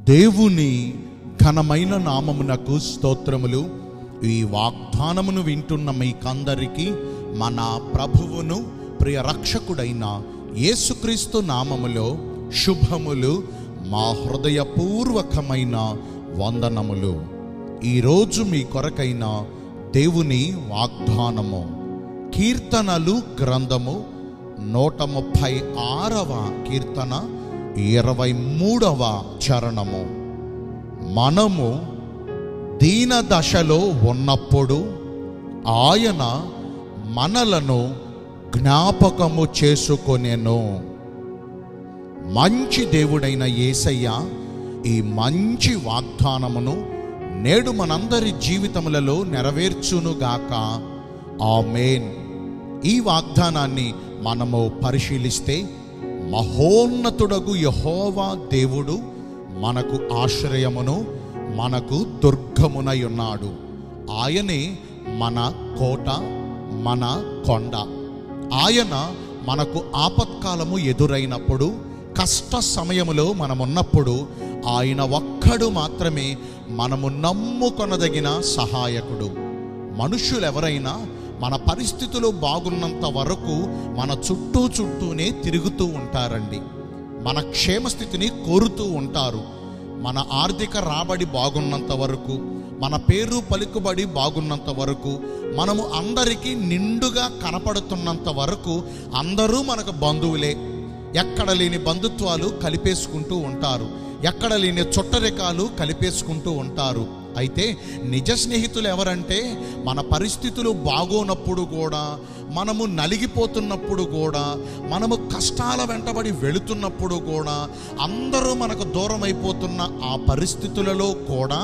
దేవుని ఘనమైన నామమునకు స్తోత్రములు. ఈ వాగ్దానమును వింటున్న మీకందరికీ మన ప్రభువును ప్రియ రక్షకుడైన యేసుక్రీస్తు నామములో శుభములు, మా హృదయపూర్వకమైన వందనములు. ఈరోజు మీ కొరకైన దేవుని వాగ్దానము కీర్తనలు గ్రంథము 136వ కీర్తన 23వ చరణము. మనము దీన దశలో ఉన్నప్పుడు ఆయన మనలను జ్ఞాపకము చేసుకొనెను. మంచి దేవుడైన యేసయ్య ఈ మంచి వాగ్దానమును నేడు మనందరి జీవితములలో నెరవేర్చునుగాక. ఆమేన్. ఈ వాగ్దానాన్ని మనము పరిశీలిస్తే, మహోన్నతుడగు యెహోవా దేవుడు మనకు ఆశ్రయమును, మనకు దుర్గమునై ఉన్నాడు. ఆయనే మన కోట, మన కొండ. ఆయన మనకు ఆపత్కాలము ఎదురైనప్పుడు, కష్ట సమయములో మనమున్నప్పుడు ఆయన ఒక్కడు మాత్రమే మనము నమ్ముకొనదగిన సహాయకుడు. మనుషులెవరైనా మన పరిస్థితులు బాగున్నంత వరకు మన చుట్టూనే తిరుగుతూ ఉంటారండి. మన క్షేమస్థితిని కోరుతూ ఉంటారు. మన ఆర్థిక రాబడి బాగున్నంత వరకు, మన పేరు పలుకుబడి బాగున్నంత వరకు, మనము అందరికీ నిండుగా కనపడుతున్నంత వరకు అందరూ మనకు బంధువులే. ఎక్కడ లేని బంధుత్వాలు కలిపేసుకుంటూ ఉంటారు, ఎక్కడ లేని చుట్టరికాలు కలిపేసుకుంటూ ఉంటారు. అయితే నిజ స్నేహితులు ఎవరంటే, మన పరిస్థితులు బాగోనప్పుడు కూడా, మనము నలిగిపోతున్నప్పుడు కూడా, మనము కష్టాల వెంటబడి వెళుతున్నప్పుడు కూడా, అందరూ మనకు దూరం అయిపోతున్న ఆ పరిస్థితులలో కూడా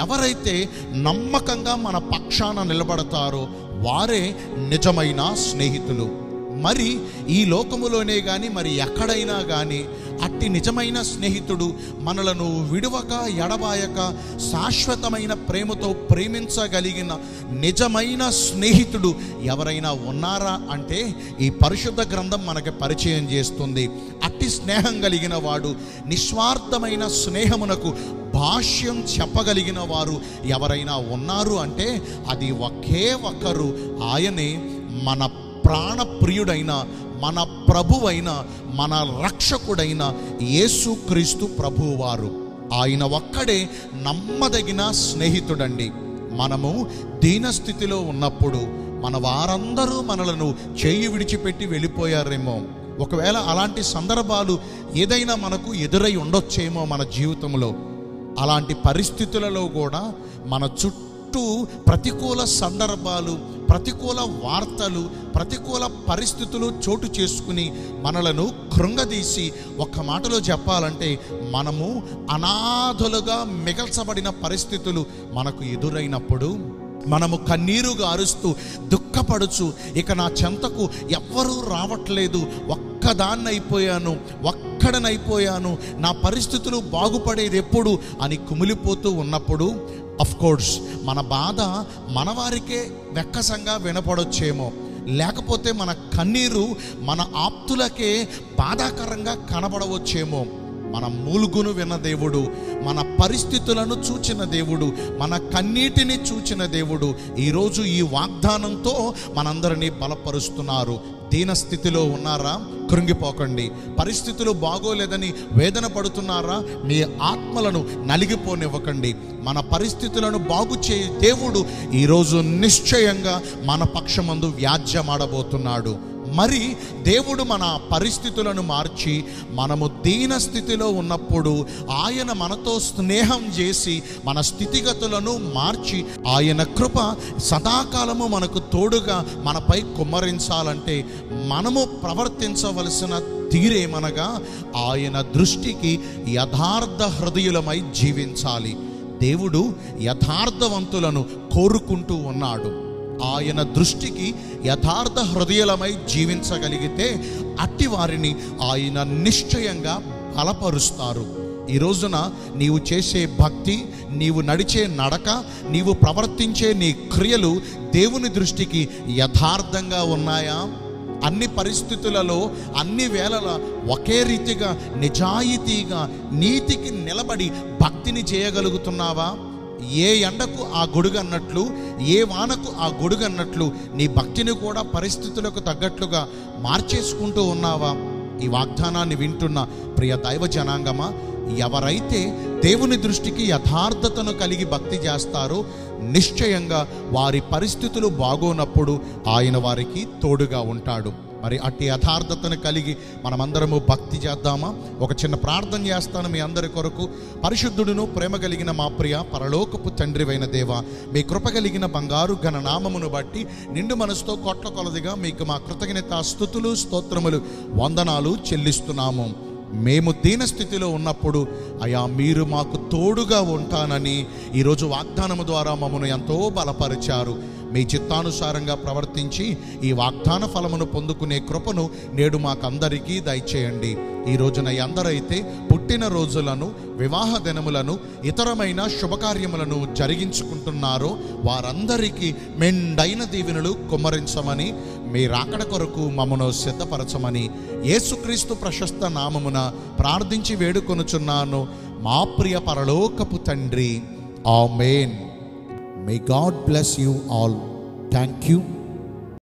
ఎవరైతే నమ్మకంగా మన పక్షాన నిలబడతారో వారే నిజమైన స్నేహితులు. మరి ఈ లోకములోనే కానీ మరి ఎక్కడైనా కానీ అట్టి నిజమైన స్నేహితుడు మనలను విడువక ఎడబాయక శాశ్వతమైన ప్రేమతో ప్రేమించగలిగిన నిజమైన స్నేహితుడు ఎవరైనా ఉన్నారా అంటే ఈ పరిశుద్ధ గ్రంథం మనకి పరిచయం చేస్తుంది. అట్టి స్నేహం కలిగిన వాడు, నిస్వార్థమైన స్నేహమునకు భాష్యం చెప్పగలిగిన వారు ఎవరైనా ఉన్నారు అంటే అది ఒకే ఒక్కరు. ఆయనే మన ప్రాణప్రియుడైన, మన ప్రభువైన, మన రక్షకుడైన యేసుక్రీస్తు ప్రభువారు. ఆయన ఒక్కడే నమ్మదగిన స్నేహితుడండి. మనము దీనస్థితిలో ఉన్నప్పుడు మన వారందరూ మనలను చేయి విడిచిపెట్టి వెళ్ళిపోయారేమో. ఒకవేళ అలాంటి సందర్భాలు ఏదైనా మనకు ఎదురై ఉండొచ్చేమో మన జీవితంలో. అలాంటి పరిస్థితులలో కూడా మన చుట్టూ ప్రతికూల సందర్భాలు, ప్రతికూల వార్తలు, ప్రతికూల పరిస్థితులు చోటు చేసుకుని మనలను కృంగదీసి, ఒక్క మాటలో చెప్పాలంటే మనము అనాథలుగా మిగల్చబడిన పరిస్థితులు మనకు ఎదురైనప్పుడు మనము కన్నీరుగా అరుస్తూ దుఃఖపడుచు, ఇక నా చెంతకు ఎవ్వరూ రావట్లేదు, ఒక్కదాన్నైపోయాను, ఒక్కడనైపోయాను, నా పరిస్థితులు బాగుపడేది ఎప్పుడు అని కుమిలిపోతూ ఉన్నప్పుడు కోర్స్ మన బాధ మన వారికే వెక్కసంగా వినపడొచ్చేమో, లేకపోతే మన కన్నీరు మన ఆప్తులకే బాధాకరంగా కనబడవచ్చేమో. మన మూలుగును విన్న దేవుడు, మన పరిస్థితులను చూచిన దేవుడు, మన కన్నీటిని చూచిన దేవుడు ఈరోజు ఈ వాగ్దానంతో మనందరినీ బలపరుస్తున్నారు. దీనస్థితిలో ఉన్నారా? కృంగిపోకండి. పరిస్థితులు బాగోలేదని వేదన పడుతున్నారా? మీ ఆత్మలను నలిగిపోనివ్వకండి. మన పరిస్థితులను బాగు చేయ దేవుడు ఈరోజు నిశ్చయంగా మన పక్షమందు వ్యాజ్యమాడబోతున్నాడు. మరి దేవుడు మన పరిస్థితులను మార్చి, మనము దీన స్థితిలో ఉన్నప్పుడు ఆయన మనతో స్నేహం చేసి మన స్థితిగతులను మార్చి, ఆయన కృప సదాకాలము మనకు తోడుగా మనపై కుమ్మరించాలంటే మనము ప్రవర్తించవలసిన తీరేమనగా ఆయన దృష్టికి యథార్థ హృదయులమై జీవించాలి. దేవుడు యథార్థవంతులను కోరుకుంటూ ఉన్నాడు. ఆయన దృష్టికి యథార్థ హృదయులమై జీవించగలిగితే అట్టి వారిని ఆయన నిశ్చయంగా బలపరుస్తారు. ఈ రోజున నీవు చేసే భక్తి, నీవు నడిచే నడక, నీవు ప్రవర్తించే నీ క్రియలు దేవుని దృష్టికి యథార్థంగా ఉన్నాయా? అన్ని పరిస్థితులలో అన్ని వేళల ఒకే రీతిగా నిజాయితీగా నీతికి నిలబడి భక్తిని చేయగలుగుతున్నావా? ఏ ఎండకు ఆ గొడుగు అన్నట్లు, ఏ వానకు ఆ గొడుగు అన్నట్లు నీ భక్తిని కూడా పరిస్థితులకు తగ్గట్లుగా మార్చేసుకుంటూ ఉన్నావా? ఈ వాగ్దానాన్ని వింటున్న ప్రియ దైవ జనాంగమా, ఎవరైతే దేవుని దృష్టికి యథార్థతను కలిగి భక్తి చేస్తారో నిశ్చయంగా వారి పరిస్థితులు బాగోనప్పుడు ఆయన వారికి తోడుగా ఉంటాడు. మరి అట్టి యథార్థతను కలిగి మనమందరము భక్తి చేద్దామా? ఒక చిన్న ప్రార్థన చేస్తాను మీ అందరి కొరకు. పరిశుద్ధుడును ప్రేమ కలిగిన మా ప్రియ పరలోకపు తండ్రివైన దేవ, మీ కృప కలిగిన బంగారు ఘన నామమును బట్టి నిండు మనసుతో కోట్ల కొలదిగా మీకు మా కృతజ్ఞత స్తుతులు స్తోత్రములు వందనాలు చెల్లిస్తున్నాము. మేము దీన స్థితిలో ఉన్నప్పుడు అయా మీరు మాకు తోడుగా ఉంటానని ఈరోజు వాగ్దానము ద్వారా మమ్మను ఎంతో బలపరిచారు. మీ చిత్తానుసారంగా ప్రవర్తించి ఈ వాగ్దాన ఫలమును పొందుకునే కృపను నేడు మాకందరికీ దయచేయండి. ఈ రోజున ఎందరైతే పుట్టిన రోజులను, వివాహ దినములను, ఇతరమైన శుభకార్యములను జరిగించుకుంటున్నారో వారందరికీ మెండైన దీవెనలు కుమ్మరించమని, మీ రాకడ కొరకు మమ్మను సిద్ధపరచమని యేసుక్రీస్తు ప్రశస్త నామమున ప్రార్థించి వేడుకొనుచున్నాను మా ప్రియ పరలోకపు తండ్రి. ఆమేన్. May God bless you all. Thank you.